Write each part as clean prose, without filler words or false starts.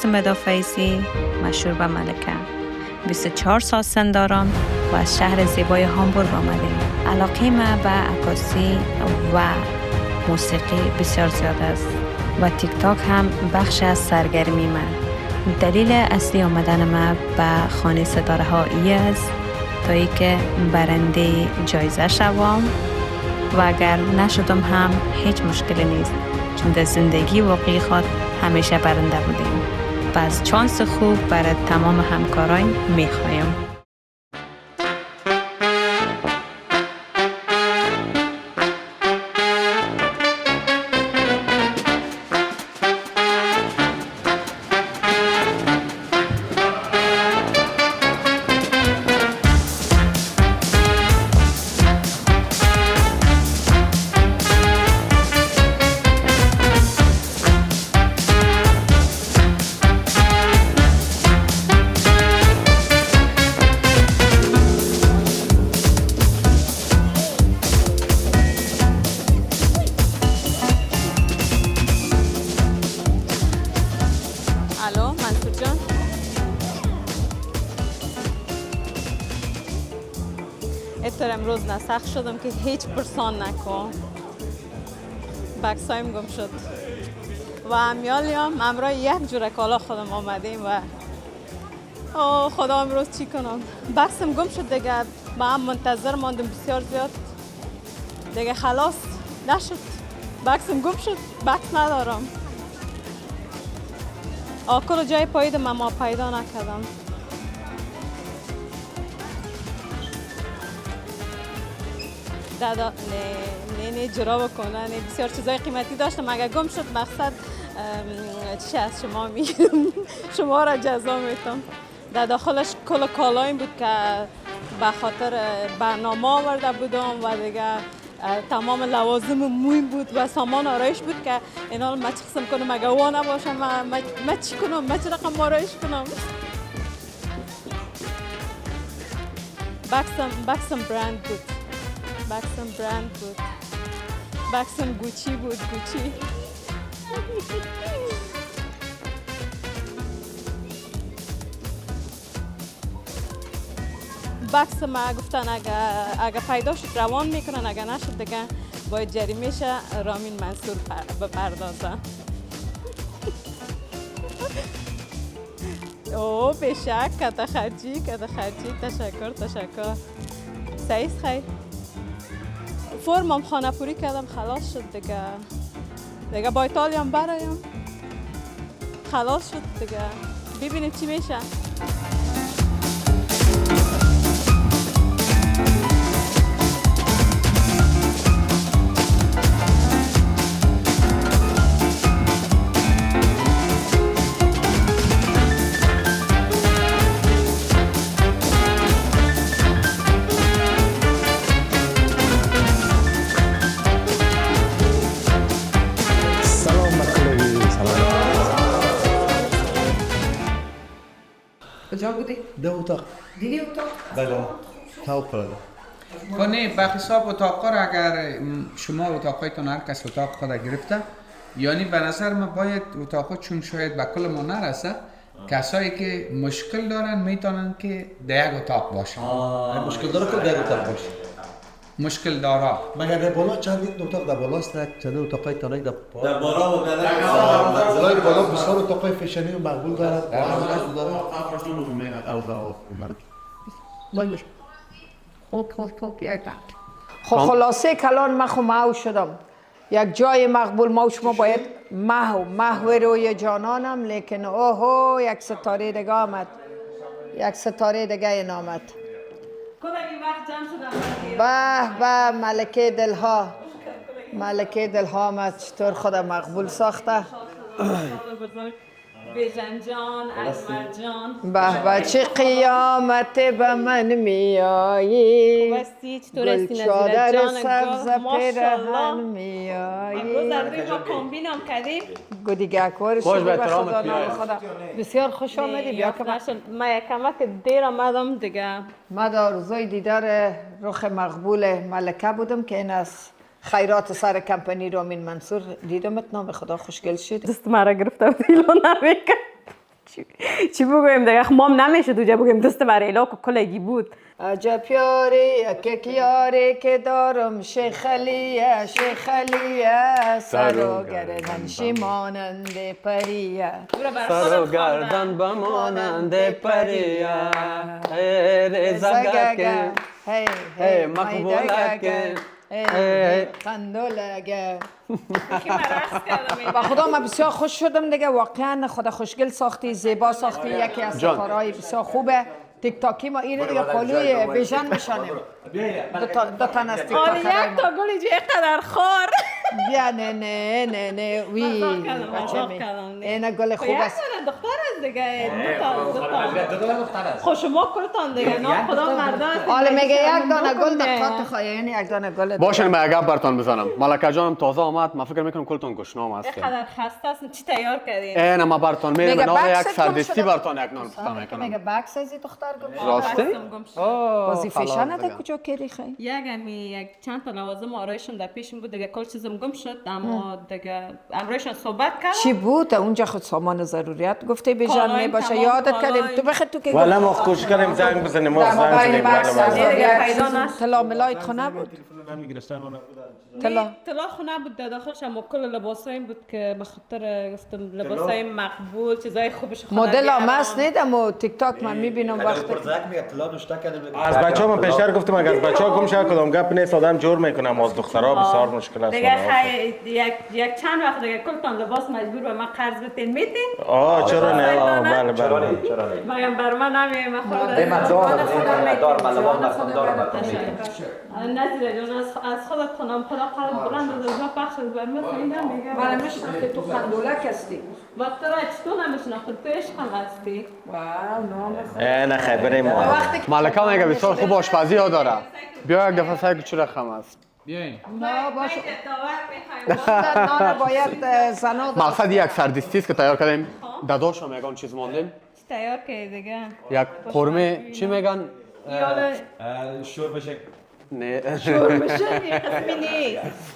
اسم مدا فیضی، مشهور به ملکه. 24 سال سن دارم و از شهر زیبای هامبورگ آمدیم. علاقه ما به عکاسی و موسیقی بسیار زیاد است و تیک تاک هم بخش از سرگرمی من. دلیل اصلی آمدن ما به خانه ستاره ها است تا اینکه برنده جایزه شوم و اگر نشدم هم هیچ مشکلی نیست، چون در زندگی واقعی خود همیشه برنده بودیم. پس چانس خوب برای تمام همکاران میخوایم. اتر امروز نسخ شدم که هیچ پرسان نکن. بکسایم گم شد و امیالیم امرای یک جور کالا خودم آمدیم و خدا امروز چی کنم. بکسم گم شد دیگه، با هم منتظر ماندم بسیار زیاد دیگه، خلاص نشد. بکسم گم شد، بکس ندارم. کل جای پاییدم اما پیدا نکردم. دادا نه جرا بکنن، بسیار چیزای قیمتی داشتم. اگر گم شد مقصد چی از شما میگیرم، شما را جزا میتم. در داخلش کل کالایم بود که به خاطر برنامه آورده بودم و دیگه تمام لوازم مویم بود و سامان آرایش بود که اینا ما چی قسم کنم. اگر وا نباشم ما چی کنم، ما چی رقم آرایش کنم. بکسم برند بود، بکسم برند بود، بکسم گوچی بود، گوچی. بکسم گفتن اگه پیدا شد روان میکنن، اگه نشد دیگه باید جریمه‌ش رامین منصور بپردازه. بشک کتا خرجی تشکر. سعیس خیر. فرمم خانه پوری کردم، خلاص شد دیگه با ایتالیا هم برایم، خلاص شد دیگه. ببینیم چی میشه. کجا بودی؟ ده اتاق. دیدی اتاق؟ بله. تاو کرده. کنی به حساب اتاق را اگر شما اتاقایتون هر کس اتاق خود گرفته، یعنی به نظر ما باید اتاق چون شاید به کل ما نرسه، کسایی که مشکل دارن میتونن که در یک اتاق باشن. مشکل داره که در یک اتاق باشه. مشکل داره. مگر در بالا چند اتاق در بالاست، چند اتاقای تنهایی در بالا و در بالا بسیار اتاقای فشنی و مقبول دارن. خب خلاصه کلان من محو شدم. یک جای مقبول ما و شما باید محو روی جانانم، لیکن اوهو یک ستاره دیگه آمد، یک ستاره دیگه این آمد. به ملکه دلها آمد. چطور خدا مقبول ساخته. بیژن جان، اکبر جان. به چه قیامت به من میایی، گل چادر سبز پیرهن میایی. امروز در روی ما کامبینم کردیم. دیگه اکوار شدی به خدا نام خدا. بسیار خوش آمدی. بیا که ما یک کمک دیر آمدم دیگه. ما در روزای دیدار رخ مقبول ملکه بودم که این از خیرات سر کمپانی رامین منصور دیدمت. نام خدا خوشگل شد. دست مرا گرفته بود ایلو نمیکن. چی بگویم دیگه مام نمیشه دوجه بگویم دوست بریلا که کلگی بود. عجب یاری که یاری که دارم شیخ علیه شیخ علیه سر و گردن مانند پریه سر و گردن بمانند پریه رزگه هی مقبولکه قندولگه با خدا من بسیار خوش شدم دیگه واقعا خدا خوشگل ساختی زیبا ساختی یکی از ستاره‌های بسیار خوبه تیک تاکی ما اینو دیگه پالوی بیژن میشنیم دو تا از تیک آره تاک یک تا گلی جو قدر خور بیا نه وی بچه می اینه گل خوب است دختر است دیگه دو تا خوش شما کلتان دیگه نه خدا مردا است حالا میگه یک دانه گل دقیقات خواهی یعنی یک دانه گل باشن من اگه برتان بزنم ملکه جانم تازه آمد من فکر میکنم کلتون گشنام هست قدر خسته است چی تیار کردین نه من برتان میرم میگه نام یک بکست سردستی گم برتان یک نان پخته میگه میکنم بکس ازی دختر گم راسته بازی فیشن ده کجا کردی خیلی یک چند تا لوازم آرایشم در پیشم بود دیگه کل چیزم گم شد اما دیگه امروزشان صحبت کردم چی بود اونجا خود سامان ضروریات گفته بیژن کالایم میباشه تمام یادت کالایم. کردیم تو بخیر تو که والا ما کوشش کردیم زنگ بزنیم ما زنگ زدیم پیدا نشد. طلا ملایت خونه بود طلا طلا خونه بود در داخلش اما کل لباسایم بود که به خاطر گفتم لباسای مقبول چیزای خوبش خدا مدل بیارم. هم هست نیدم و تیک تاک من میبینم وقتی از بچه‌ها من پیشتر گفتم اگر از بچه‌ها گم شد کدام گپ نیست آدم جور میکنه از دخترها بسیار مشکل است دیگه یک چند وقت دیگه کلتان لباس مجبور به من قرض بدین میدین چرا نه بله بله مگم بر من نمیه خود نظیر جان از خودت کنم خدا قرض بلند از اونجا پخش بر من خیلیدم میگه من میشناختی تو خندولک هستی وقت را چطور نمیشناختی تو عشقم هستی واو نام نه خبری ما ملکه میگه بسیار خوب آشپزی ها داره بیا یک دفعه سعی چی رقم است بیاین نه باشه نان باید زنا مقصد یک سردستی است که تیار کردیم داداش هم یگان چیز ماندیم تیار که دیگه یک قرمه چی میگن شور بشه نه شور بشه یه قسمی نیست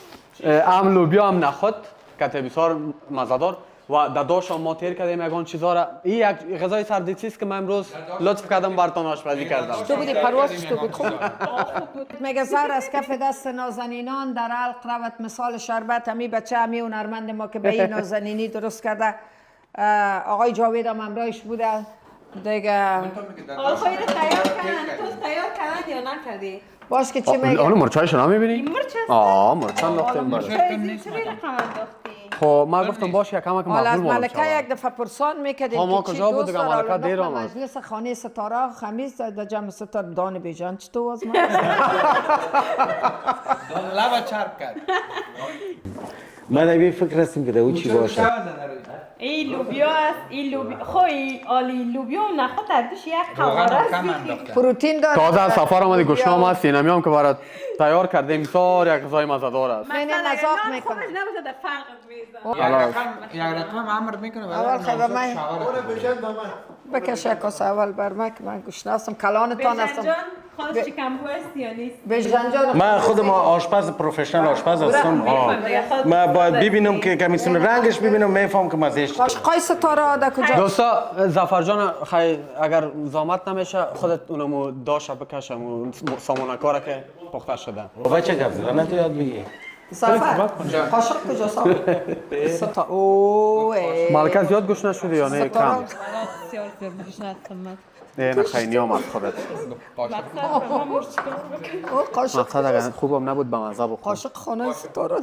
ام لوبیا هم نخود که بسیار مزدار و داداش هم ما تیر کردیم یگان چیزا را این یک غذای سردستی است که من امروز لطف کردم براتون آشپزی کردم تو بودی پروازش تو بود خوب میگه زر از کف دست نازنینان در حلق روت مثال شربت همی بچه همی هنرمند ما که به این نازنینی درست کرده آقای جاوید هم همراهش بوده دیگه حالا خواهی تیار کردن تو تیار کردن یا نکردی؟ باش که چی میگه آنو مرچایش رو نمیبینی؟ این مرچ است؟ مرچ انداختیم بله چه رقم انداختی؟ خب من گفتم باشه یک کمک حالا از مقبول مالم ملکه یک دفعه پرسان میکردیم ما که چی کجا بود دوست دیگه؟ داره ملکه دیر حالا آمد. مجلس خانه ستاره خمیس در جمع ستاره دان بیجان چطور از من لبا چرب کرد من این فکر هستیم که او چی باشه این لوبیا است این لوبیا خوی آلی لوبیا و نخود در دوش یک روغن قواره هم کم است انداخته پروتین داره تازه از سفر آمدی گوشنام هست اینمی هم که برات تیار کردیم بسیار یک غذای مزدار است من مثلا مذاق نان میکنه. خوبش نباشه در فرقت میزن یک رقم امر میکنه اول خیلی من بکشه کاس اول بر من که من گوشناستم کلانتان هستم جان خواست چیکن بو است یا نیست؟ بیژن جان من خودم آشپز پروفشنال آشپز هستم من باید ببینم که کمیسون رنگش ببینم میفهم که مزهش قای ستاره در کجا دوستا زفر جان خیلی اگر زامت نمیشه خودت اونمو داشته بکشم و سامانه کاره که پخته شده بچه گپ زدن تو یاد بگی سفر قاشق کجا ستا اوه ملکه زیاد گوش نشده یا نه کم سیار بگوش ندتمت نه خیلی نیام از خودت قاشق مقصد اگر خوبم نبود به مزه بخور قاشق خانه ستاره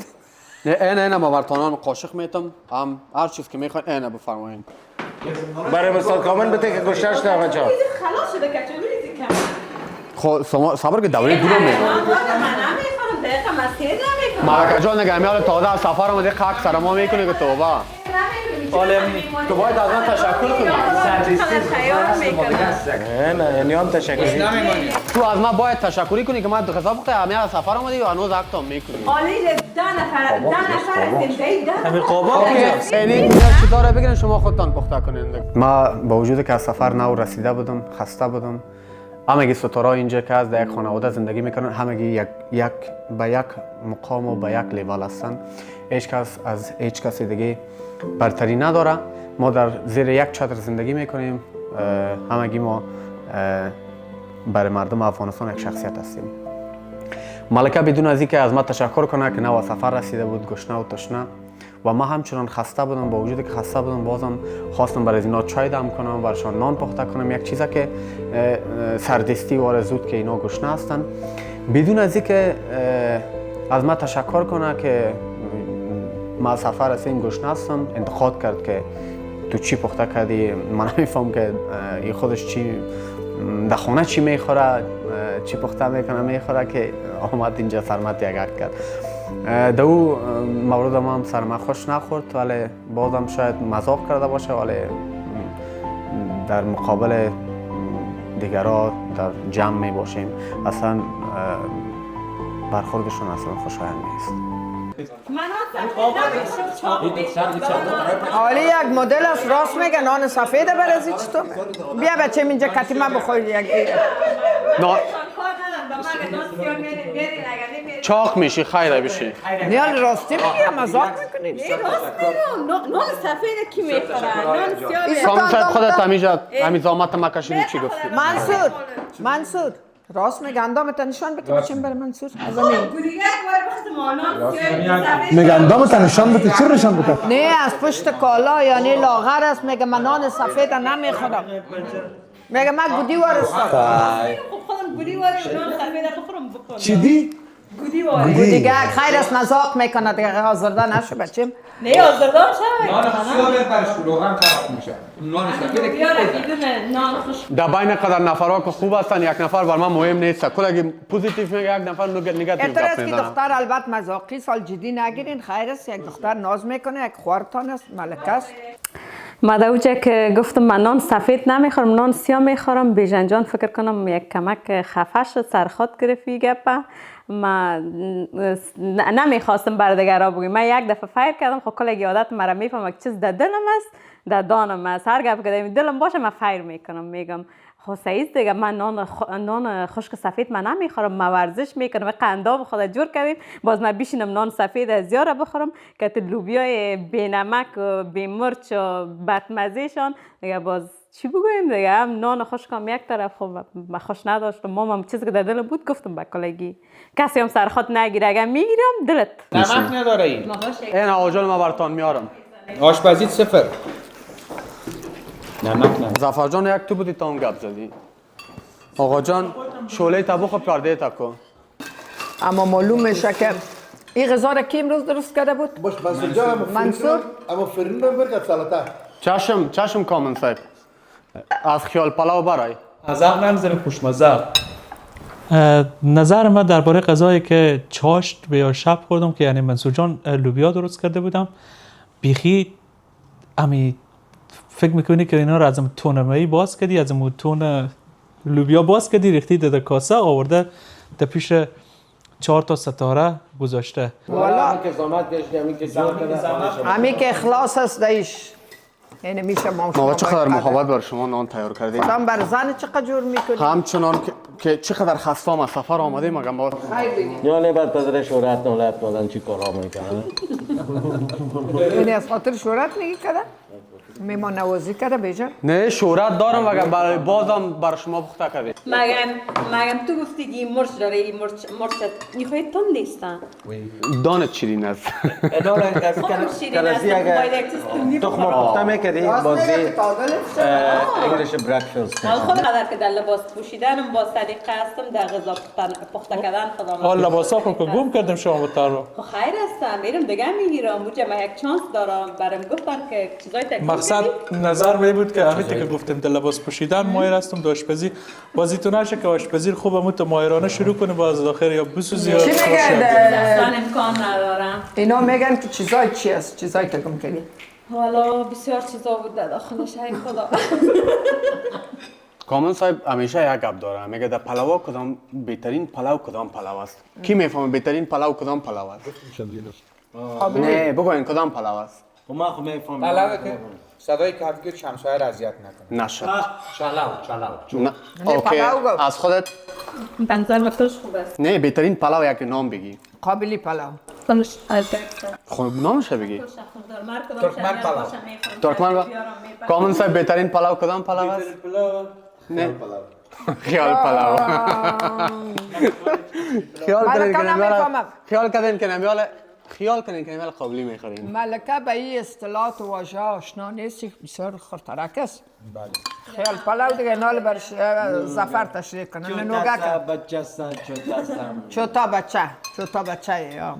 نه با مرتانان قاشق میتم هم هر چیز که میخواین اینه بفرمایین برای مثال کامل بده که گوشتش ده بچه ها خلاص شده که چون ریزی کم خب صبر که دوره دورم میگم من نمیخوام دقیقا مسیر نمیکنم ملکه جان نگه میال تازه از سفر آمده قاق سر ما میکنه که توبه تو باید از من تشکر کنی نه یعنی هم تشکر تو از من باید تشکری کنی که من غذا پخته همه از سفر آمدی و هنوز حق تام میکنی آلی 10 نفر زندگی همین قابا یعنی چی داره بگیرین شما خودتان پخته کنین ما با وجود که از سفر نو رسیده بودم خسته بودم همگی ستاره اینجا که از در یک خانواده زندگی میکنن همگی یک به یک مقام و به یک لیول هستن هیچ کس از هیچ کسی دیگه برتری نداره ما در زیر یک چتر زندگی میکنیم. همگی ما برای مردم افغانستان یک شخصیت هستیم. ملکه بدون از اینکه از ما تشکر کنه که نو سفر رسیده بود گشنه و تشنه و ما همچنان خسته بودم. با وجودی که خسته بودم بازم خواستم برای اینا چای دم کنم، برایشان نان پخته کنم، یک چیزی که سردستی و آرزود که اینا گشنه هستن. بدون از اینکه از ما تشکر کنه که ما سفر رسیدیم گشنه هستم، انتقاد کرد که تو چی پخته کردی. من نمیفهم که این خودش چی در خانه چی میخوره، چی پخته میکنه میخوره که آمد اینجا سرمت یک اکت کرد. در او مورد ما هم سرما خوش نخورد، ولی بازم شاید مذاق کرده باشه، ولی در مقابل دیگرها در جمع می باشیم اصلا برخوردشون اصلا خوشایند نیست. حالی یک مدل است راست میگه نان سفید برازی چطور؟ بیا بچه اینجا کتیمه بخور یک چاق میشی خیره بشی. نیال راستی میگه مذاق میکنید. نان سفید کی میخوره؟ کامل شاید خودت همین زامت ما کشیدی چی گفتی؟ منصور راست میگه اندامت نشان بده بچم بر منصور از همین میگه اندامت نشان بده. چی نشان بده؟ نه از پشت کالا یعنی لاغر است. میگه من نان سفید نمیخورم. میگه من گودی وارستم. خودم گودی وارم نان سفید بخورم بکنم. چی دی؟ گودی وارم. دیگه خیر است مذاق میکنه دیگه آزرده نشه بچم. نه آزردم شد. نان سیاه برش روغن خراب میشه. نان سفید کی خورده؟ نان خوش. در بین قدر نفرها که خوب هستن یک نفر بر من مهم نیست. کل اگه پوزیتیو میگه یک نفر نگاتیو اعتراض گپ که میزنه. دختر البته مذاقی سال جدی نگیرین. خیر است یک دختر ناز میکنه، یک خوارتان است، ملکه است. ما در اوجه که گفتم من نان سفید نمیخورم نان سیاه میخورم. بیژن جان فکر کنم یک کمک خفه شد سرخود گرفتی گپه. ما نمیخواستم بر دیگرها بگم. من یک دفعه فیر کردم. خب کل عادت مرا میفهمم یک چیز در دلم است در دانم است. هر گپ که دلم باشه من فیر میکنم میگم خب سعید دیگه من نان خشک سفید من نمیخورم. من ورزش میکنم قنداب خود جور کردیم باز من بشینم نان سفید از زیاره بخورم که لوبیای بی نمک و بی مرچ و بدمزهشان دیگه باز چی بگویم دیگه هم نان خشکم یک طرف خب من خوش نداشتم. مامم چیزی که در دلم بود گفتم به کلگی کسی هم سرخط نگیره اگر میگیرم دلت نمک نداره این. این آقاجان ما براتون میارم. آشپزیت صفر. نمک نداره. ظفر جان یک تو بودی تا اون گپ زدی. آقا جان شعله تبخ پرده تکو. اما معلوم میشه که این غذا را کی امروز درست کرده بود؟ باش منصور جان منصور اما فرین رو برگرد سالتا. چشم کامن صاحب. از خیال پلاو برای. از عقل نمیزنه خوشمزه. نظر من درباره غذایی که چاشت یا شب خوردم که یعنی منصور جان لوبیا درست کرده بودم بیخی امی فکر میکنی که اینا رو از تونمایی باز کردی از تون لوبیا باز کردی ریختی در کاسه آورده در پیش 4 تا ستاره گذاشته. والا که زحمت کشیدی همین که جور کرده. همین که اخلاص است دایش. یعنی میشه ما چقدر محبت بر شما نان تیار کردیم. خودم بر زن چقدر جور میکنی. همچنان که چقدر خستم از سفر آمده مگم باز. یا نه بعد پدر شهرت نولت دادن چی کارا میکنه. یعنی از خاطر شهرت میگی کده؟ میمان نوازی کرده بیجا؟ نه شهرت دارم مگم برای بازم بر شما پخته کردیم. مگم تو گفتی که این مرچ داره این مرچ میخوای تند نیستن. دانت شیرین است. اداره از کلسی اگر تخم پخته میکردی بازی انگلیش برکفاست. من خود قدر که در لباس پوشیدنم با صدیقه هستم در غذا پخته کردن خودم. حال لباسا خود که گم کردم شما بتر رو. خیر هستم میرم دیگه میگیرم. بوجه من یک چانس دارم برام گفتن که چیزای تکلیف مقصد نظر می بود که همیشه که گفتیم در لباس پوشیدن ماهر هستم در آشپزی بازی تو نشه که آشپزی خوبم تو ماهرانه شروع کنه باز آخر یا بسوزی یا چی میگه؟ اصلا امکان ندارم. اینا میگن که چیزای چی است؟ چیزای که گم کردی؟ والا بسیار چیزا بود در داخلش ای خدا. کامن صاحب همیشه یک گپ داره میگه در پلاو کدام بهترین پلاو کدام پلاو است. کی میفهمه بهترین پلاو کدام پلاو است؟ نه بگوین کدام پلاو است. ما خو میفهمم. پلاو که صدای کبگیر شمسایه را اذیت نکنه. نشد. چلاو. نه. اوکی از خودت بنظر وقتش خوب است. نه بهترین پلاو یک نام بگی. قابلی پلاو. خب نامش بگی. ترکمن پلاو. ترکمن کامن صاحب بهترین پلاو کدام پلاو است؟ نه خیال پلاو. خیال کنین که نمیال قابلی میخورین. ملکه به این اصطلاحات و واژه آشنا نیست، بسیار خرترک است. خیال پلاو دیگه نال بر زفر تشریح کنن. چوتا بچه یا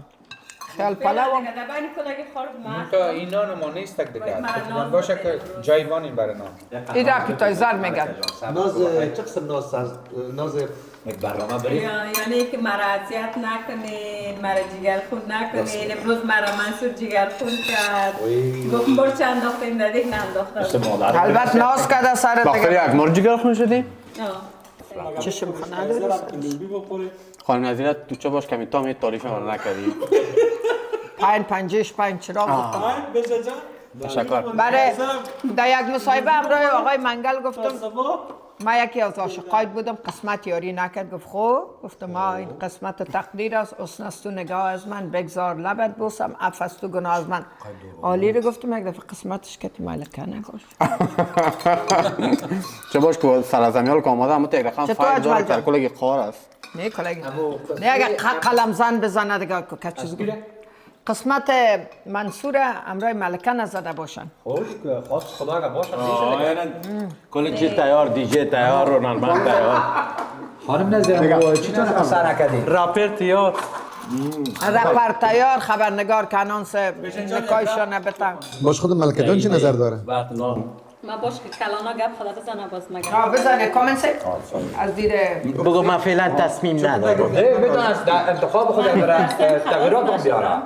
خیال پلاو تا این نان ما نیست دیگه. من باشه که جایوانیم برای نان. این را پیتایزر میگن. ناز چه قسم ناز برنامه بریم یعنی که مرا اذیت نکنین، مرا جگر خون نکنین. امروز مرا منصور جگر خون کرد، گفت مرچ انداختیم دادیم ننداختم. البته ناز کرده سر دیگه. باخری یک مر جگر خون شدی؟ چشم خانه داری؟ خانم نظیرت تو چه باش کمی تا می تعریف من نکردی؟ پنج چرا گفتم. تشکر. برای در یک مصاحبه همراه آقای منگل گفتم ما یکی از عاشقای بودم، قسمت یاری نکرد. گفت خب، گفتم ما این قسمت تقدیر است، حسن است تو نگاه از من، بگذار لبت بوسم، عفو است تو گناه از من. عالی رو گفتم یک دفعه قسمتش که ملکه نگوش. چه باش که سر از امیال که آماده اما یک رقم فایل داره که کلگی قار است. نه کلگی نه اگر قلم زن بزنه دیگه که چیز گوید. قسمت منصور امرای ملکه نزده باشن. خواست خدا که باشن کل چیز تیار، دیجی تیار، رونالمند تیار. خانم نظرم چطور قصه نکردیم؟ رپر تیار. رپر تیار، خبرنگار که انانس نکایشان نبتن. باش خود ملکه جان چی نظر داره؟ ما باش که کلانا گپ خدا بزنه باز مگه. بزنه کامنت از دید بگو من فعلا تصمیم ندارم. بدون از انتخاب خود تغییرات بیارم.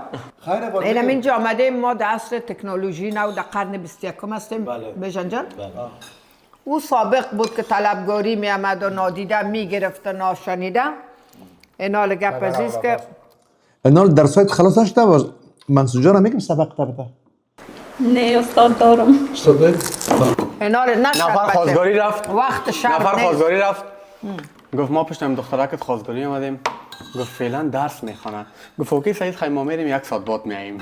اینم اینجا آمده ما در عصر تکنولوژی نو در قرن 21 هستیم. بیژن جان او سابق بود که طلبگاری می آمد و نادیده می گرفت و ناشنیده. اینال گپ عزیز که اینال در سایت خلاص نشده باز منصور جان میگم سبق تبته. نه استاد دارم. اینال نشد نفر خواستگاری رفت. وقت شب نفر خواستگاری رفت. گفت ما پشتم دخترک خواستگاری آمدیم. گفت فعلا درس میخوانه. گفت اوکی سعید خیلی ما میریم یک ساعت بعد میاییم.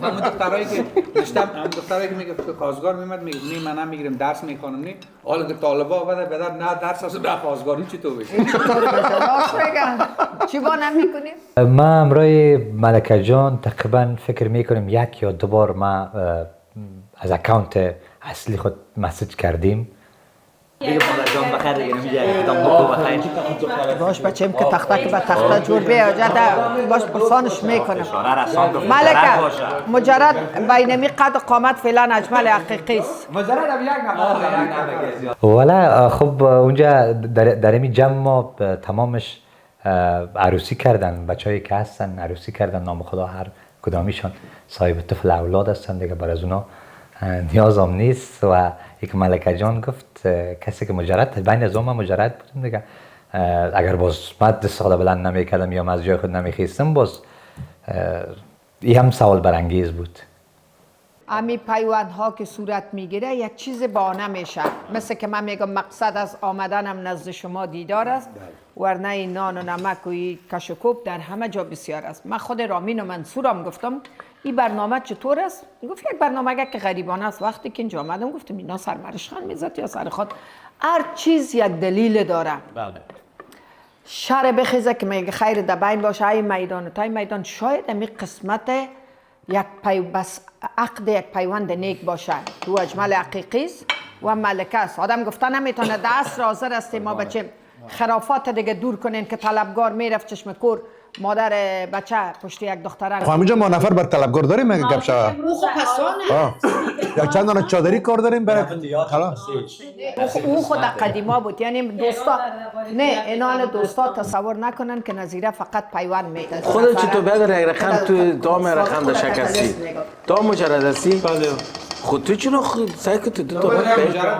همون دخترایی که داشتم، همون دخترایی که میگه که خواستگار میمد میگه نه من نمیگیرم درس میخوانم نه. حالا که طالبا آمده بدر نه درس است نه خواستگاری چطور بشه؟ چی با نمیکنیم؟ ما امروی ملکه جان تقریبا فکر میکنیم یک یا دو بار ما از اکانت اصلی خود مسیج کردیم. باش بچه‌م که تخته به تخته جور بیاد باش پرسانش میکنم. ملکه مجرد بینمی قد و قامت فعلا اجمل حقیقی است. ولی خب اونجا در این جمع ما تمامش عروسی کردن، بچه‌ای که هستن عروسی کردن، نام خدا هر کدامیشان صاحب طفل اولاد هستن دیگه، بر از اونا نیازم نیست. و یک ملکه جان گفت کسی که مجرد بین از ما مجرد بودم دیگه، اگر باز من دست خدا بلند نمیکردم یا از جای خود نمیخیستم باز این هم سوال برانگیز بود. امی پیوندها که صورت میگیره یک چیز بانه میشه، مثل که من میگم مقصد از آمدنم نزد شما دیدار است، ورنه این نان و نمک و این کشکوب در همه جا بسیار است. من خود رامین و منصورم گفتم این برنامه چطور است؟ گفت یک برنامه که غریبانه است. وقتی که اینجا آمدم گفتم اینا سر مرشخان میزد یا سر خود، هر چیز یک دلیل داره. بله. شر بخیزه که میگه خیر در بین باشه ای میدان تا این میدان شاید امی قسمت یک بس عقد یک پیوند نیک باشه. تو اجمل حقیقی است و ملکه است. آدم گفته نمیتونه دست حاضر است ما بچه خرافات دیگه دور کنین که طلبگار میرفت چشم کور مادر بچه پشت یک دخترک. خب اینجا ما نفر بر طلبگار داریم مگه گپ شوه؟ یا چند دانه چادری کار داریم برای خلاص. او خود قدیما بود، یعنی دوستا نه اینان دوستا تصور نکنن که نظیره فقط پیوند میده. خودت چطور بدر یک رقم تو دام رقم داشته کسی دام مجرد هستی؟ بله. خود تو چرا سعی که تو دو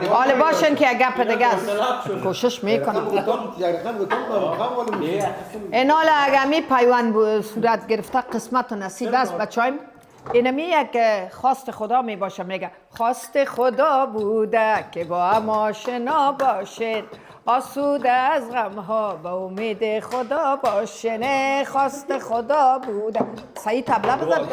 حالا باشن که یک گپ دیگه است کوشش میکنم. این حالا اگر می پیوند صورت گرفته قسمت و نصیب است بچه‌ایم اینمی یک خواست خدا می باشه. میگه خواست خدا بوده که با هم آشنا باشید، آسوده از غم ها به امید خدا باشین. خواست خدا بوده. صحیح تبله بزن.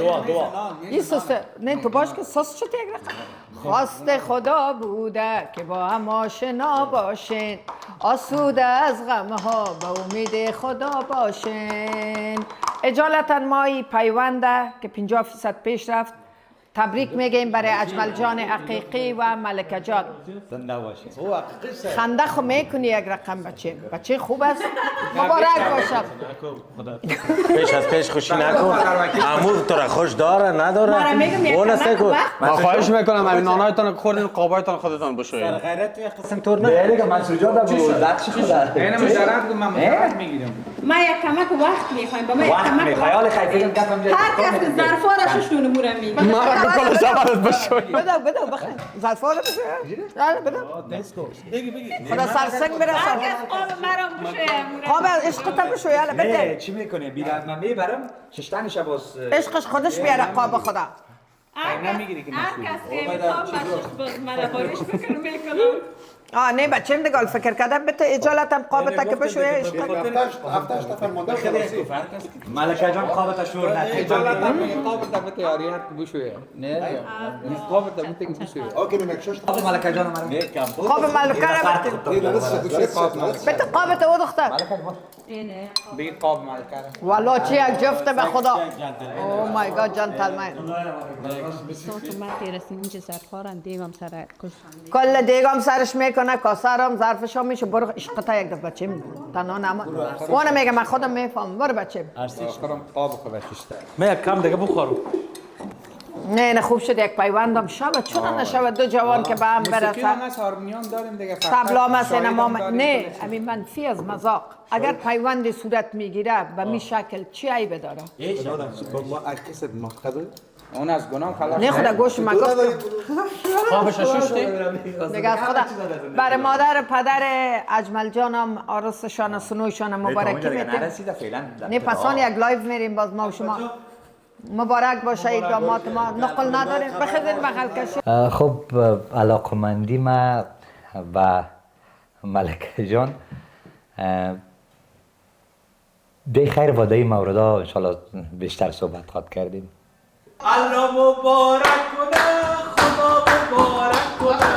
این سوسته نه تو باش که سوس شد یک رقم. خواست خدا بوده که با هم آشنا باشین، آسوده از غم ها به امید خدا باشین. اجالتا مایی پیونده که 50% پیش رفت. تبریک میگیم برای اجمل جان عقیقی و ملکه جان. خنده خو میکنی یک رقم بچه خوب است. مبارک باشم. پیش از پیش خوشی نکن. عمو تو را خوش داره نداره؟ اون است کن. ما خواهش میکنم همین نانایتان که خوردین قابایتان خودتان بشویید. غیرت توی قسم تور نه. دیگه منصور جان بود. دقش خدا. این مجرد من مجرد میگیرم. ما یک کمک وقت میخوایم. با ما یک کمک خیال خیلی گفتم جای. هر کس که ظرفا ششون مورم میگه. ما را بکل زبانت بشویید. بدو بخیر. ظرفا رو بشویید. بدو. خدا سرسنگ برسه. هر کس قاب مرام بشه. قاب عشقت بشو یالا بده. چی میکنی؟ بیرد من میبرم ششتنش باز. عشقش خودش بیاره قاب خدا. نمیگیری که هر کس که میخوام باشش باز ملابارش بکنم میکنم. نه بچه‌م دیگه فکر کردم به تو اجالتم قابتا که بشویه عشق. هفتهش تا فرمانده خلاصی. ملکه جان قابت شور نه. اجالتا میگه قابتا به تیاریت بشویه. نه قابتا میگه بشویه. اوکی میکشش. قاب ملکه جان مرا میکم. قاب ملکه را بده قابت او دختر. بگی قاب ملکه. والا چی یک جفت به خدا. او مای گاد جنتلمن. کل دیگم سرش میکنه کاسرم ظرفشو میشه. برو عشقتا یک دفعه بچه تنها نما. اون میگه من خودم میفهم. برو بچه. عشقم قاب خو بخشته. من یک کم دیگه بخورم. نه خوب شد یک پیوندم شب چرا نشود دو جوان که به هم موسیقی برسن. هم از هارمونیان داریم دیگه. طبلا مثلا ما نه همین منفی از مذاق. اگر پیوند صورت میگیره به می شکل چی عیب داره؟ اون از گناه خلاص. نه خدا گوش ما گفت. خوابش شوشتی؟ دیگه از خدا برای مادر پدر اجمل جانم آرستشان سنویشان مبارکی میدیم. نه پسان یک لایو میریم باز ما و شما. مبارک باشه ای داماد ما. نقل نداریم بخیدین بغل کشی. خب علاقمندی ما و ملکه جان دی خیر و دی موردها انشالله بیشتر صحبت خواهد کردیم. الله مبارک کنه خدا مبارک کنه.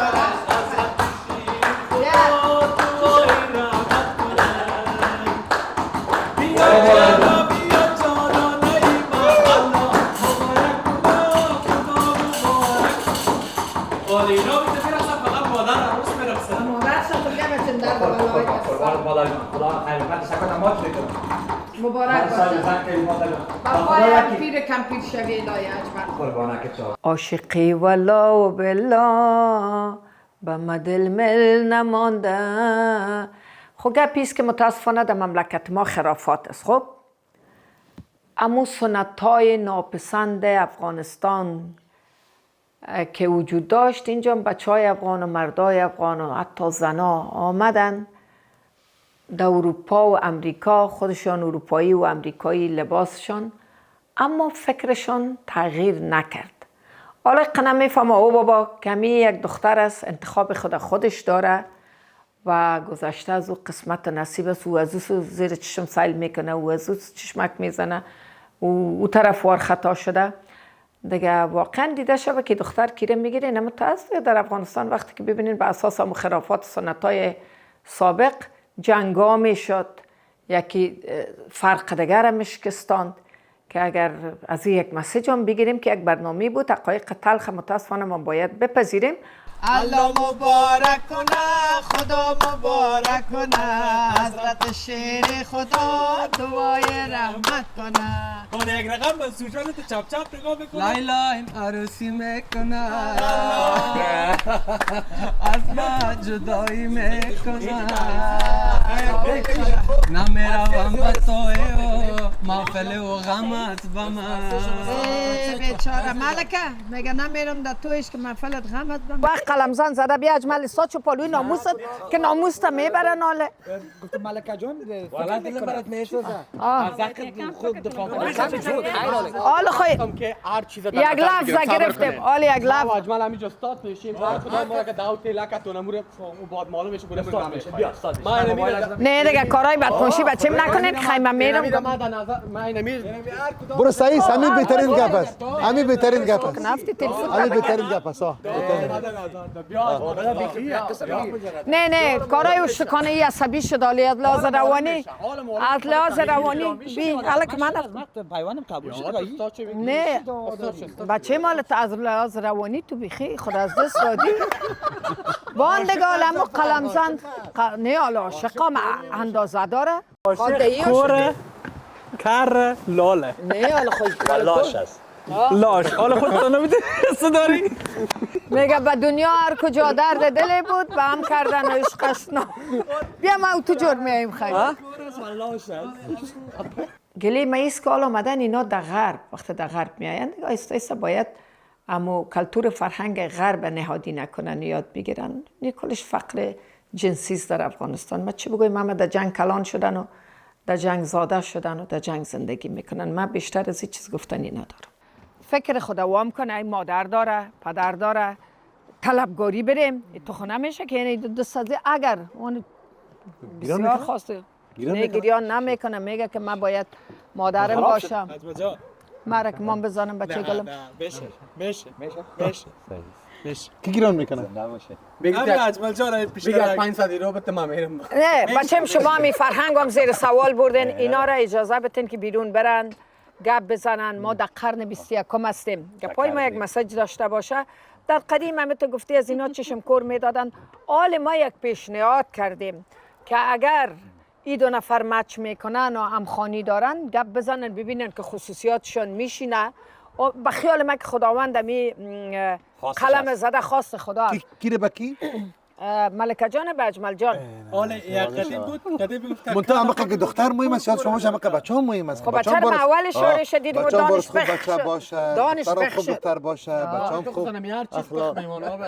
مبارک باشه. پیر کم پیر شوی لای اجمل. عاشقی ولا و بلا به مدل مل نمانده. خب گپیست که متاسفانه در مملکت ما خرافات است. خب امو سنت‌های ناپسند افغانستان که وجود داشت اینجا بچه‌های افغان و مردای افغان و حتی زنا آمدن در اروپا و امریکا. خودشان اروپایی و امریکایی لباسشان، اما فکرشان تغییر نکرد. حالا قنم میفهمه او بابا کمی یک دختر است، انتخاب خودش داره و گذشته از او قسمت نصیب است. او از او زیر چشم سیل میکنه، او از او چشمک میزنه، او طرف وار خطا شده دیگه. واقعا دیده شده که دختر کیره میگیره. اما متاسفه در افغانستان وقتی که ببینین به اساس هم خرافات سنتای سابق جنگا میشد، یکی فرق دیگر هم شکستاند که اگر از یک مسیج هم بگیریم که یک برنامه بود حقایق تلخ متاسفانه ما باید بپذیریم. الله مبارک کنه خدا مبارک کنه. حضرت شیر خدا دعای رحمت کنه. اون یک رقم با سوشان تو چاپ چاپ نگاه میکنه. لیلا این عروسی میکنه از ما جدایی میکنه. نمیروم به توی و محفل و غمت به من. بیچاره ملکه میگه نمیرم در تویش که محفلت غمت به من. وقت قلمزن زده بیا اجمل ساچ و پالوی ناموست که ناموست میبره ناله. گفتم ملکه جان والا دل برات میسوزه. از حق خود دفاع کنم. حال خود که هر چیز یک لفظ گرفتیم. حال یک لفظ. اجمل همینجا استاد میشیم. خدا ما که دعوت لکت و نمور بعد معلوم میشه بودم بیا استاد. نه دیگه کارهای بدپوشی بچه‌م نکنید خیمه میرم. برو سعید همین بهترین گپ است. همین بهترین گپ است. نفتی تلفن. همین بهترین گپ است. نه کارهای اشتکانه ای عصبی شد حالی از لحاظ روانی. از لحاظ روانی بی حالا که من پیوانم قبول شده. نه بچه مالت از لحاظ روانی تو بیخی خود از دست دادی. باندگال اما قلمزن نه حالا عاشقام اندازه داره. کوره کر لاله نه حالا خود لاش است. لاش حالا خودت نمیده حس داری میگه به دنیا هر کجا درد دلی بود به هم کردن و عشقش نه. بیا ما تو جور میایم خیلی. گلی ما ایست که حالا آمدن اینا در غرب وقتی در غرب میاین ایستا باید اما کلتور فرهنگ غرب نهادی نکنن یاد بگیرن. کلش فقر جنسی است در افغانستان. ما چه بگویم ما در جنگ کلان شدن و در جنگ زاده شدن و در جنگ زندگی میکنن. من بیشتر از این چیز گفتنی ندارم. فکر خدا وام کنه ای مادر داره پدر داره طلبگاری بریم تو خونه میشه که یعنی دو سازی اگر اون بسیار خواسته گریان نمیکنه میگه که من باید مادرم باشم مرا که من بزنم بچه گلم کی گیران میکنه؟ بگید اجمل جان بگید 500 یورو بده من میرم. نه بچه‌م شما می فرهنگ هم زیر سوال بردین اینا را اجازه بدین که بیرون برن گپ بزنن. ما در قرن 21 هستیم. گپای ما یک مسیج داشته باشه. در قدیم هم تو گفتی از اینا چشم کور میدادن. حال ما یک پیشنهاد کردیم که اگر این دو نفر مچ میکنن و همخوانی دارن گپ بزنن ببینن که خصوصیاتشون میشینه. به خیال من که خداوند می قلم زده خواست خدا. کی به کی؟ ملکه جان به اجمل جان. حالا یک قدیم بود قدیم گفتن منتها اما که دختر مهم است شما شما که بچه‌ها مهم است. خب بچه‌ها اول شوره شدید و دانش بچه باشه. دانش پخ خوب دختر باشه. بچه‌ها خوب.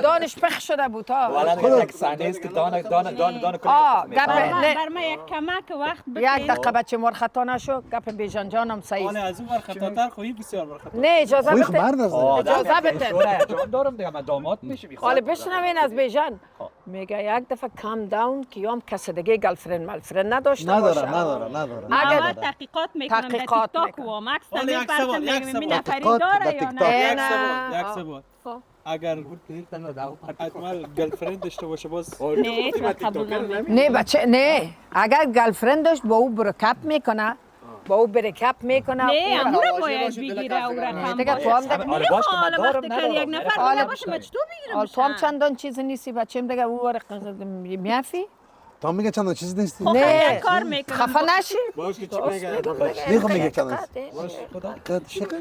دانش پخ شده بود ها. والا یک صحنه است که دان بر ما یک کمک وقت یک دقیقه بچه مر خطا نشو گپ بیژن جانم صحیح. حالا از اون ور خطاتر خویی بسیار بر خطا. نه اجازه بده. اجازه بده. جان دارم دیگه من داماد میشه میخوام. حالا بشنوین از بیژن. میگه یک دفعه کام داون که یام کس دیگه گرلفرند مالفرند نداشته باشه. نداره. اگر تحقیقات میکنم در تیک تاک و ماکس میپرسم میگم این نفری داره یا نه. یک سوال اگر اجمل گرلفرند داشته باشه باز نه قبول نمیکنم. نه بچه نه اگر گرلفرند داشت با او برکپ میکنه با او برکپ میکنه. نه امور باید بگیره او رقم دیگه تو هم حالا وقتی که یک نفر دیگه باشه من چطور بگیرم؟ تو هم چندان چیز نیستی بچه‌م دیگه او میافی؟ تو میگه چند چیز نیستی؟ نه کار میکنم خفه نشی. باش که چی میگه میگم میگه چند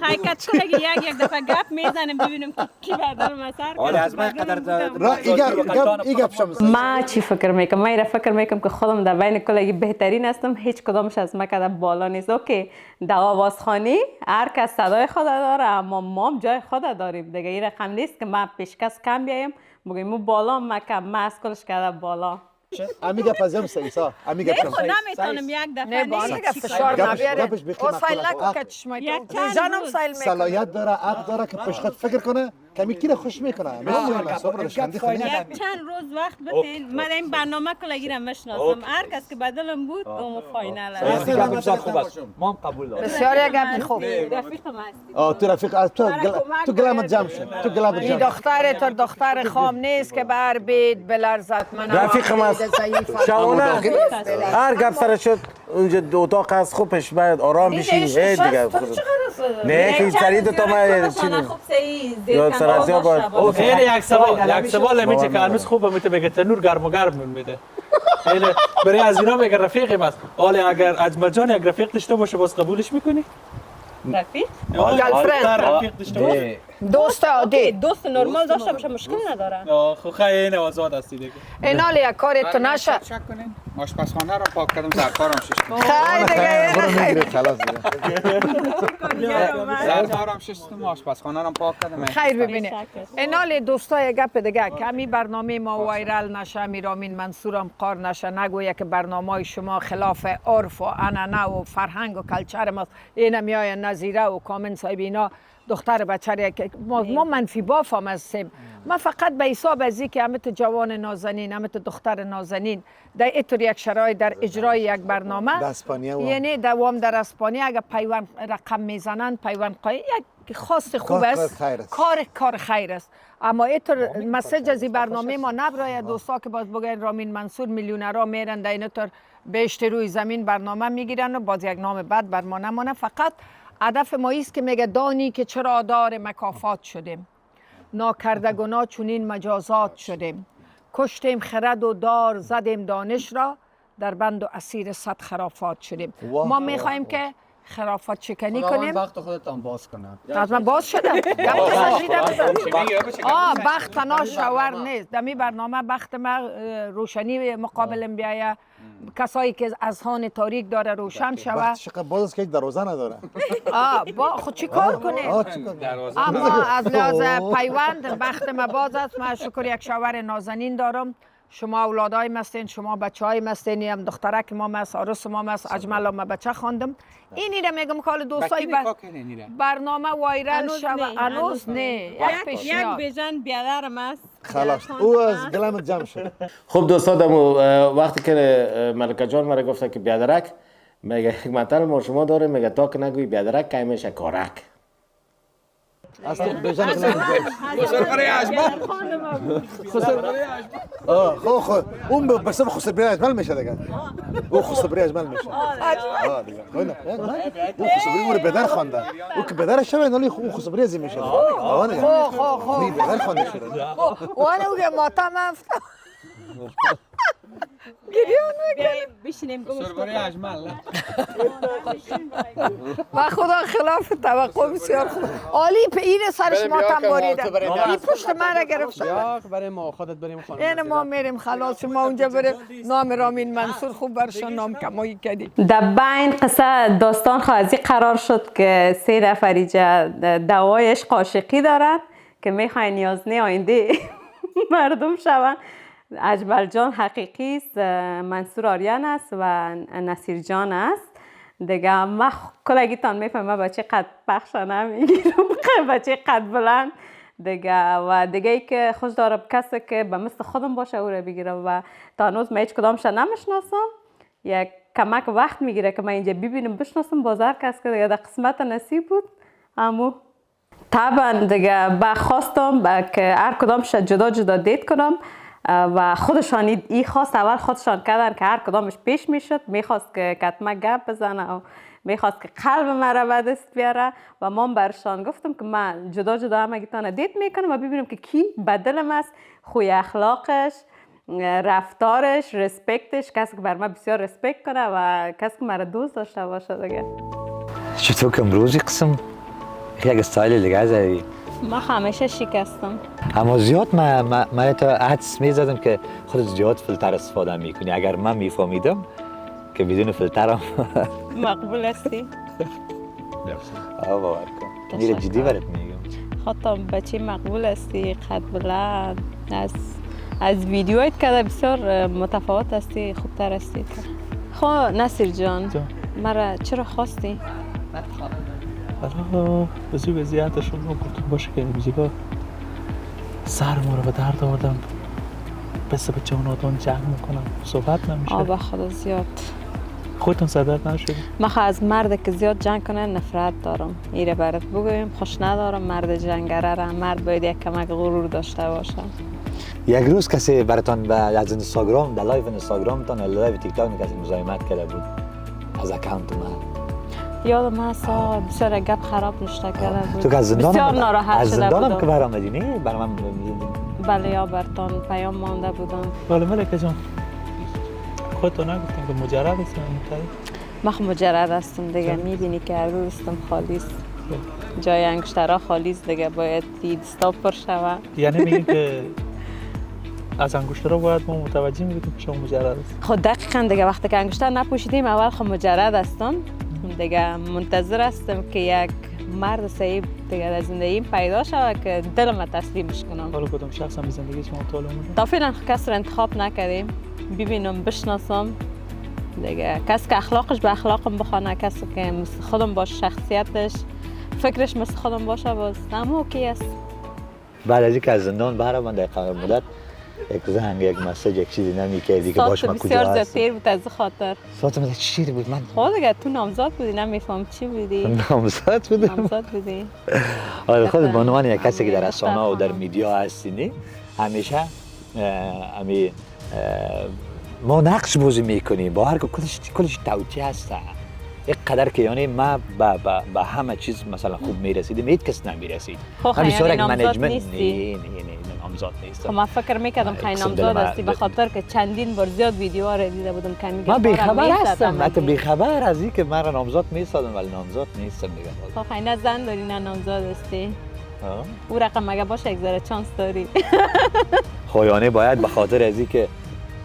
حقیقت کنه یک دفعه گپ میزنیم ببینیم کی بعدا مسر حالا از من قدر را ایگه شما ما چی فکر میکنم؟ من ایره فکر میکنم که خودم در بین کلگی بهترین هستم. هیچ کدامش از من کده بالا نیست. اوکی در آوازخوانی هر کس صدای خود داره اما ما جای خود داریم دیگه. این رقم نیست که من پیشکس کم بیایم بگیم مو بالا ما کم ما از کلش کده بالا. امیگه پزم سیسا امیگه نه خود نمیتونم یک دفعه نه بالا که فشار نبیاره سایل نکن که چشمای تو جانم سایل میکنه. صلاحیت داره عقل داره که پیش خود فکر کنه کمی کی خوش میکنه. من صبرش کندی خونی چند روز وقت بتین من این برنامه کلگیرم میشناسم. هر کس که بدلم بود اون فاینال است. بسیار خوب است. ما هم قبول داریم. بسیار گپ خوب. رفیقم هستی. تو رفیق تو گلمت جمع شد. تو گلمت این جمع. دختر تو دختر خام نیست که بر بید بلرزد. من رفیقم است. شاونه هر گپ سر شد اونجا دو اتاق هست خوبش باید آرام بشی. هی دیگه نه که سری تو ما چی یا سرازیا باید. اوکی یک سوال میشه که هنوز خوبه میته بگه تنور گرم و گرم میده. یعنی برای از اینا میگه رفیقم است. حالا اگر اجمل جان یک رفیق داشته باشه باز قبولش میکنی؟ رفیق؟ رفیق داشته باشه. دوست عادی دوست نرمال داشته باشه مشکل نداره. خو خیلی آزاد هستی دیگه. اینال یک کاری تو نشه. شک کنین آشپزخانه رو پاک کردم، ظرفارم شستم. خیلی دیگه برو میگیره خلاص دیگه. ظرفارم شستم، آشپزخانه رو پاک کردم. خیر ببینه اینال دوستای گپ دیگه که همین برنامه ما وایرال نشه، میرامین منصورم قار نشه، نگویه که برنامه شما خلاف عرف و عنعنه و فرهنگ و کلچر ما اینا میای نظیره و کامن صاحب اینا دختر بچه که ما منفی بافم هستیم. ما فقط به حساب از که همه جوان نازنین، همه دختر نازنین در اینطور یک شرایط در اجرای یک برنامه یعنی دوام در اسپانیا اگر پیوند رقم میزنن پیوند قایی یک خاص خوب است، کار خیر است. اما اینطور مسیج از این برنامه ما نبرای دوستا که باز بگن رامین منصور میلیونرها میرن در اینطور بیشتر روی زمین برنامه میگیرن و باز یک نام بد بر ما نمانه. فقط هدف ما است که میگه دانی که چرا دار مکافات شدیم، ناکردگنا چونین مجازات شدیم، کشتیم خرد و دار زدیم دانش را، در بند و اسیر صد خرافات شدیم. ما میخوایم که خرافات شکنی کنیم. وقت خودتان باز کنم. از من باز شدم. بخت تنها شاور نیست. دمی برنامه بخت ما روشنی مقابلم بیایه، کسایی که از هان تاریک داره روشن شوه. وقت شقه باز است که دروازه نداره. خود چی کار کنیم؟ اما از لحاظ پیوند بخت ما باز است. من شکر یک شاور نازنین دارم. شما اولادای مستین، شما بچه های مستین، هم دخترک ما مست، عروس ما مست، اجمل ما بچه خواندم. اینی را میگم که دوستای برنامه وایرال شوه. هنوز نه، یک پیشنهاد. یک بیژن بیادر مست. خلاص او از گلمت جمع شد. خب دوستا وقتی که ملکه جان مرا گفته که بیادرک، میگه یک مطلب ما شما داره، میگه تا که نگوی بیادرک که میشه کارک. اصلا بیژن خسر برای عجبان. خو اون به حساب خسر برای اجمل میشه دیگه. او خسر برای اجمل میشه. دیگه. او خسر برای مور بدر خوانده. او که بدر شوه نالی او خسر برای ازی میشه. خو بدر خوانده شده. وانه اوگه ماتم افت. بشینیم سرباری اجمل. و خدا خلاف توقع بسیار خوب. عالی این سرش ماتم باریده. این پشت من را گرفته. برای ما خودت بریم خانم. این ما میریم خلاص. شما اونجا بریم نام رامین منصور خوب برشان نام کمایی کردی. در بین قصه داستان خوازی قرار شد که 3 نفری دوای عشق عاشقی دارن که میخواین نیازنی آینده مردم شون. اجمل جان حقیقی است، منصور آریان است و نصیر جان است دیگه. من کلگیتان میفهمم بچه قد بخش نمیگیرم، بچه قد بلند دیگه. و دیگه ای که خوش دارم کسی که به مثل خودم باشه او را بگیرم و تا هنوز من هیچ کدامش نمیشناسم. یک کمک وقت میگیره که من اینجا ببینم بشناسم بازار کس که دیگه در قسمت نصیب بود. اما طبعا دیگه خواستم که هر کدامش جدا جدا دید کنم و خودشان این خواست اول خودشان کردن که هر کدامش پیش میشد، میخواست که کتمه گپ بزنه و میخواست که قلب مرا به دست بیاره و من برشان گفتم که من جدا جدا همگیتان دید میکنم و ببینم که کی بدلم است، خوی اخلاقش، رفتارش، رسپکتش، کسی که بر من بسیار رسپکت کنه و کسی که مرا دوست داشته باشه دیگه. چطور که امروزی قسم یک استایل دیگه از ما همیشه شکستم. اما زیاد من تا حدس میزدم که خودت زیاد فیلتر استفاده میکنی. اگر من میفهمیدم که بدون فیلترم مقبول هستی؟ باور کن. میره جدی برات میگم. خودم بچه مقبول هستی، قد بلند، از ویدیوهایت که بسیار متفاوت هستی، خوبتر هستی. خب نصیر جان مرا چرا خواستی؟ حالا بزرگ وضعیتشون رو گفتم باشه که موزیکا سر ما رو به درد آوردم، بس به جانادان جمع میکنم صحبت نمیشه. آبا خدا زیاد خودتون صدر نشد. من از مرد که زیاد جنگ کنه نفرت دارم. ایره برات بگویم خوش ندارم مرد جنگره را. مرد باید یک کمک غرور داشته باشه. یک روز کسی براتون از اینستاگرام در لایو اینستاگرامتان یا لایو تیک تاک کسی مزاحمت کرده بود از اکانت من. یادم هست بسیار گپ خراب نشته کرده بود. تو که از زندان بسیار ناراحت شده بودم. از زندانم که برآمدی نه برای من بله یا برتان پیام مانده بودم. بله ملکه جان خودتون نگفتم که مجرد هستم؟ من خب مجرد هستم دیگه. میبینی که هر روز هستم خالیست، جای انگشترها خالیست دیگه. باید دید استاپ پر شوه. یعنی میگی که از انگشتر باید ما متوجه می‌بودیم شما مجرد است. خود دقیقاً دیگه وقتی که انگشتر نپوشیدیم اول خود مجرد هستم دیگه منتظر هستم که یک مرد صحیح دیگه در زندگیم پیدا شود که دلم تسلیمش کنم. حالا کدام شخص هم زندگی شما طالب اومده؟ تا فعلا کس رو انتخاب نکردیم، ببینم بشناسم دیگه، کسی که اخلاقش به اخلاقم بخونه، کسی که مثل خودم باشه، شخصیتش فکرش مثل خودم باشه، باز همه اوکی است. بعد از اینکه از زندان برآمد در قرار مدت یک زنگ یک مسیج یک چیزی نمی‌کردی که باش من کجا بسیار هستم. زیاد بود از خاطر. ساعت من چی بود من؟ خود دیگه تو نامزاد بودی نمیفهم چی بودی؟ نامزاد بودم. نامزاد بودی. آره خود به عنوان یک کسی که در رسانه و در میدیا هستی همیشه ما نقش بازی میکنیم با هر کلش توجیه هسته. یک قدر که یعنی ما با همه چیز مثلا خوب میرسیدیم هیچ کس نمیرسید. من بسیار نامزاد نه نامزاد نیستم. خب من فکر میکردم که نامزاد هستی به خاطر که چندین بار زیاد ویدیوها رو دیده بودم که میگه من بیخبر هستم. حتی بیخبر از این که من نامزاد میسادم ولی نامزاد نیستم دیگه. خب خیلی زن داری نه نامزاد هستی. او رقم مگه باشه یک ذره چانس داری. خب یعنی باید به خاطر از این که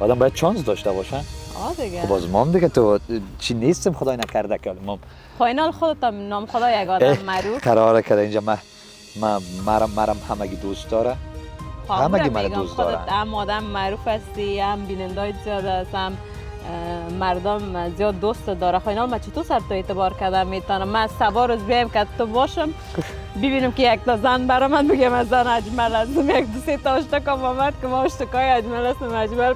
آدم باید چانس داشته باشن. دیگه. خب باز مام دیگه تو چی نیستم خدای نکرده که مام. فاینال خودت نام خدا یک آدم معروف. قراره که اینجا مرم همگی دوست داره. همگی من دوست داره. خودت هم آدم معروف هستی، هم بینندای زیاد هست، هم مردم زیاد دوست داره. فاینال من چطور سر تو اعتبار کردم میتونم من سوار روز بیایم که تو باشم ببینم که یک تا زن برای من بگم از زن اجمل هستم، یک دو سه تا اشتکام آمد که ما اشتکای اجمل هستم، اجمل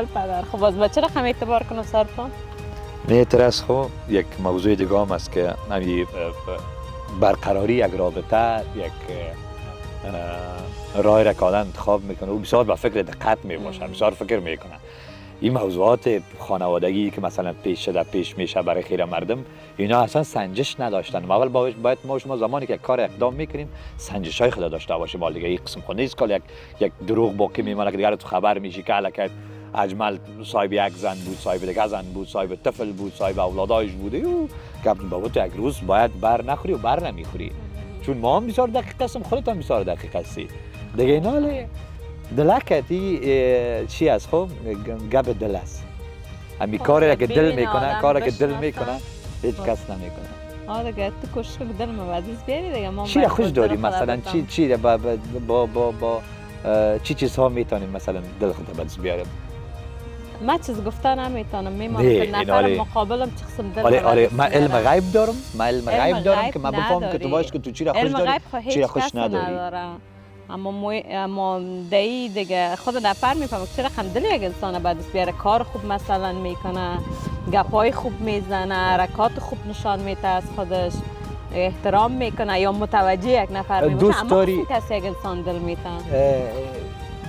پدر. خب باز با چه رقم اعتبار کنم سر تو؟ نیتر از خب یک موضوع دیگه هم است که برقراری یک رابطه یک راه را که آدم انتخاب میکنه و بسیار با فکر دقت میباشه، بسیار فکر میکنه. این موضوعات خانوادگی که مثلا پیش میشه برای خیر مردم اینا اصلا سنجش نداشتن. اول باید ما شما زمانی که کار اقدام میکنیم سنجش های خود داشته باشیم. حالا دیگه این قسم خود نیست که یک دروغ باقی میمونه که دیگه تو خبر میشی که الکه اجمل صاحب یک زن بود، صاحب دیگه زن بود، صاحب طفل بود، صاحب اولادایش بوده و بابا تو یک روز باید بر نخوری و بر نمیخوری. چون ما هم بسیار دقیق هستم، خودت هم بسیار دقیق هستی دیگه. اینا دلکتی چی است؟ خب گپ دل است. همین کاری که دل میکنه، کاری که دل میکنه هیچ کس نمیکنه. دیگه تو کوشش دل مودیس بیاری دیگه. ما چی خوش داری مثلا چی با چی چیزها میتونیم مثلا دل خود بدس بیاریم؟ من چیز گفتن نمیتونم، میمونم که نفر مقابلم چه قسم دل. آره من علم غیب دارم، که من بفهمم که تو باش که تو چی را خوش داری، چی را خوش نداری. اما دیگه خود نفر میفهمه که چه رقم دل یک انسان بعد از بیاره، کار خوب مثلا میکنه، گپای خوب میزنه، حرکات خوب نشان میده از خودش، احترام میکنه یا متوجه یک نفر میشه. اما کسی یک انسان دل میده.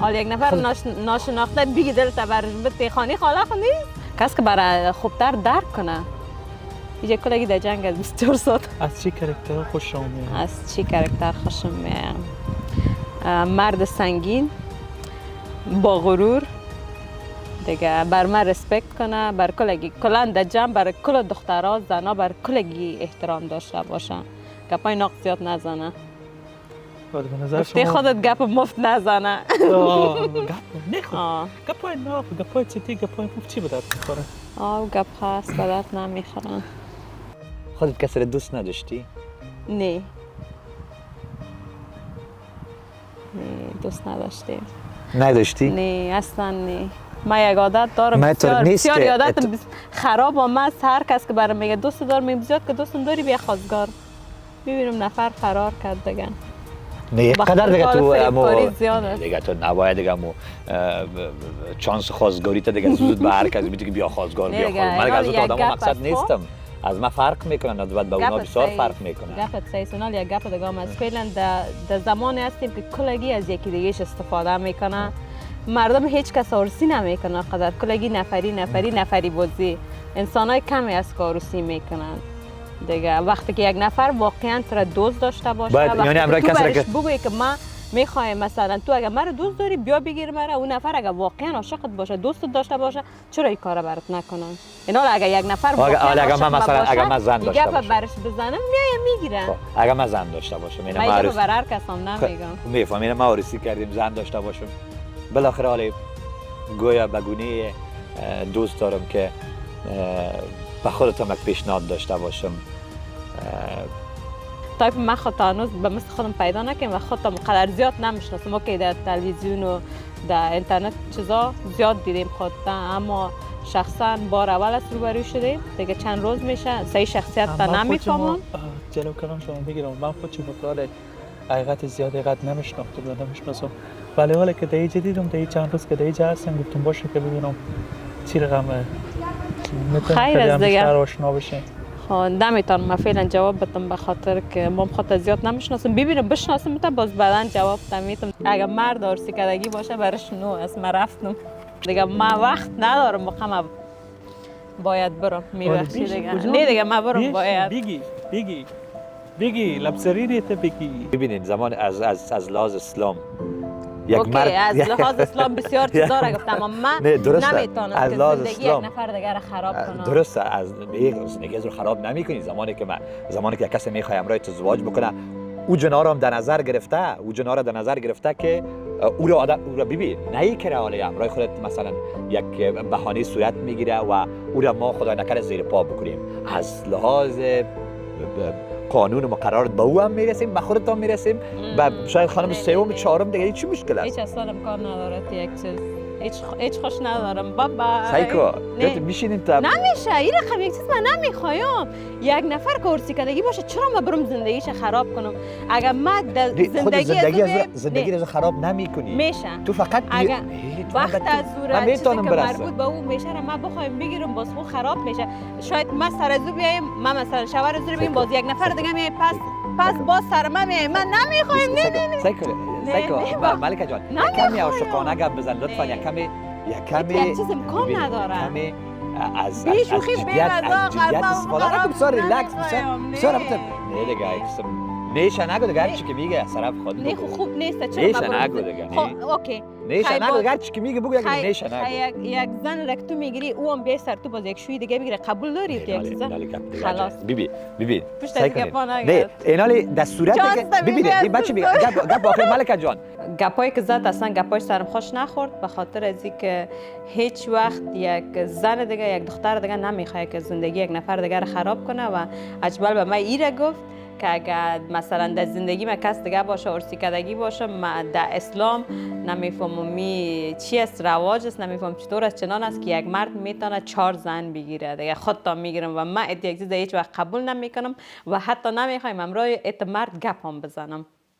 حالا یک نفر ناشناخته بگی دل تبرش به خانی خاله خو نیست. کسی که برای خوبتر درک کنه. یه کلگی در جنگ از 24 ساعت. از چی کاراکتر خوشم میاد؟ از چی کاراکتر خوشم میاد؟ مرد سنگین، با غرور دیگه، بر من رسپکت کنه، بر کلگی کلان در جمع بر کل دخترها زنا بر کلگی احترام داشته باشه، گپای ناق زیاد نزنه. به نظر شما خودت گپ مفت نزنه. گپ نخور. گپای ناق، گپای چتی، گپای مفت چی به درد میخوره؟ گپ هست به درد نمیخورن. خودت کسی دوست نداشتی؟ نه دوست نداشتی؟ نه اصلا نه. من یک عادت دارم بسیار عادتم خراب آمد. هر کس که برام میگه دوست دارم میگم زیاد که دوستم داری بیا خواستگار. ببینم نفر فرار کرد دیگه. نه قدر دیگه تو نباید دیگه چانس خواستگاری تا دیگه زود به هر کس میگه که بیا خواستگار بیا خواستگار. من از اون آدم مقصد نیستم. از ما فرق میکنن، از بعد با اونا بسیار فرق میکنن. گپت سیسونال یا گپ دیگه هم از فعلا در زمانی هستیم که کلگی از یکی دیگهش استفاده میکنه. مردم هیچ کس عروسی نمیکنه، قدر کلگی نفری بازی. انسانای کمی از عروسی میکنن دیگه. وقتی که یک نفر واقعا تو را دوست داشته باشه، وقتی تو برش بگویی که من میخوایم مثلا تو اگر مرا دوست داری بیا بگیر مرا، اون نفر اگر واقعا عاشقت باشه، دوستت داشته باشه، چرا این کارا برات نکنن؟ اینا اگر یک نفر واقعا اگر من مثلا اگر من زن داشته باشم برش بزنم میگیرن. اگر من زن داشته باشم من بر هر کس هم نمیگم. میفهمین ما عروسی کردیم زن داشته باشم بالاخره حالا گویا بگونه دوست دارم که به خودتم یک پیشنهاد داشته باشم. تایپ من خودم هنوز به مثل خودم پیدا نکنم و خودم قدر زیاد نمیشناسم. ما که در تلویزیون و در اینترنت چیزا زیاد دیدیم خودم، اما شخصا بار اول است روبرو شدیم دیگه. چند روز میشه صحیح شخصیت تا نمیفهمم. جلو کلام شما بگیرم، من خود چه مطالعه حقیقت زیاد حقیقت نمیشناختم و نمیشناسم، ولی حالا که در اینجا دیدم، در چند روز که در اینجا هستم، گفتم باشه که ببینم چی رقمه. خیر از دیگه آشنا بشین. نمیتونم من فعلا جواب بدم به خاطر که ما خودت زیاد نمیشناسم. ببینم بشناسم میتونم باز بعداً جواب بدم. اگر مرد آرسیکدگی باشه برش نو است. من رفتم دیگه، من وقت ندارم، مخم باید برم. میبخشی دیگه؟ نه دیگه من برم. باید بگی لبسرینیت بگی. ببینید زمان از لحاظ اسلام اوکی، از لحاظ اسلام بسیار چیزا را گفتم، اما من نمیتونم که زندگی یک نفر دیگر را خراب کنم. درسته، از زندگی رو خراب نمی‌کنی. زمانی که کسی میخواد همراه تو ازدواج بکنه، او جنا رو در نظر گرفته که او را ببین، نه که حالا همراه خودت مثلا یک بهانه صورت میگیره و او را ما خدای نکنه زیر پا بکنیم. از لحاظ قانون مقررات به او هم میرسیم، به خودت هم میرسیم، و شاید خانم سوم چهارم دیگه چی مشکل است؟ هیچ اصلا امکان نداره یک چیز، هیچ خوش ندارم. بابا سایکو میشینیم تا نمیشه. این رقم یک چیز من نمیخوایم. یک نفر که ارسیکدگی باشه چرا من برم زندگیش خراب کنم؟ اگر من زندگی رو خراب نمیکنی، میشه تو فقط وقت از زور چیزی که مربوط به او میشه را من بخوایم بگیرم باز خود خراب میشه. شاید من سر از او بیایم، من مثلا شوهر از او بیایم، باز یک نفر دیگه میای پس باز سر من میای. من نمیخوایم. نه سایکو ملکه جان کمی عاشقانه گپ بزن لطفا. یک چیز امکان نداره. از جدیت استفاده نکن. بسیار ریلکس، بسیار نه دیگه نیشه نگو دیگه، هرچی که میگه طرف خود نه خوب نیست. چرا نیشه نگو دیگه. اوکی نیشه نگو دیگه، هرچی که میگه بگو. نیشه نگو. یک زن رک تو میگیری، او هم بیای سر تو باز یک شوی دیگه بگیره، قبول داری که یک چیزا خلاص. ببین نه اینالی در صورت ببینید بچه میگه گپ آخر ملکه جان، گپایی که زد اصلا گپاش سرم خوش نخورد، به خاطر از اینکه هیچ وقت یک زن دیگه، یک دختر دیگه نمیخواد که زندگی یک نفر دیگه رو خراب کنه. و اجبال به من ایره گفت که اگر مثلا در زندگی من کس دیگه باشه، ارسیکدگی باشه، من در اسلام نمیفهمم چی است، رواج است، نمیفهمم چطور است، چنان است که یک مرد میتونه 4 زن بگیره دیگه. خودم میگیرم و من یک چیز هیچ وقت قبول نمیکنم و حتی نمیخوایم امروز مرد گپ هم بزنم.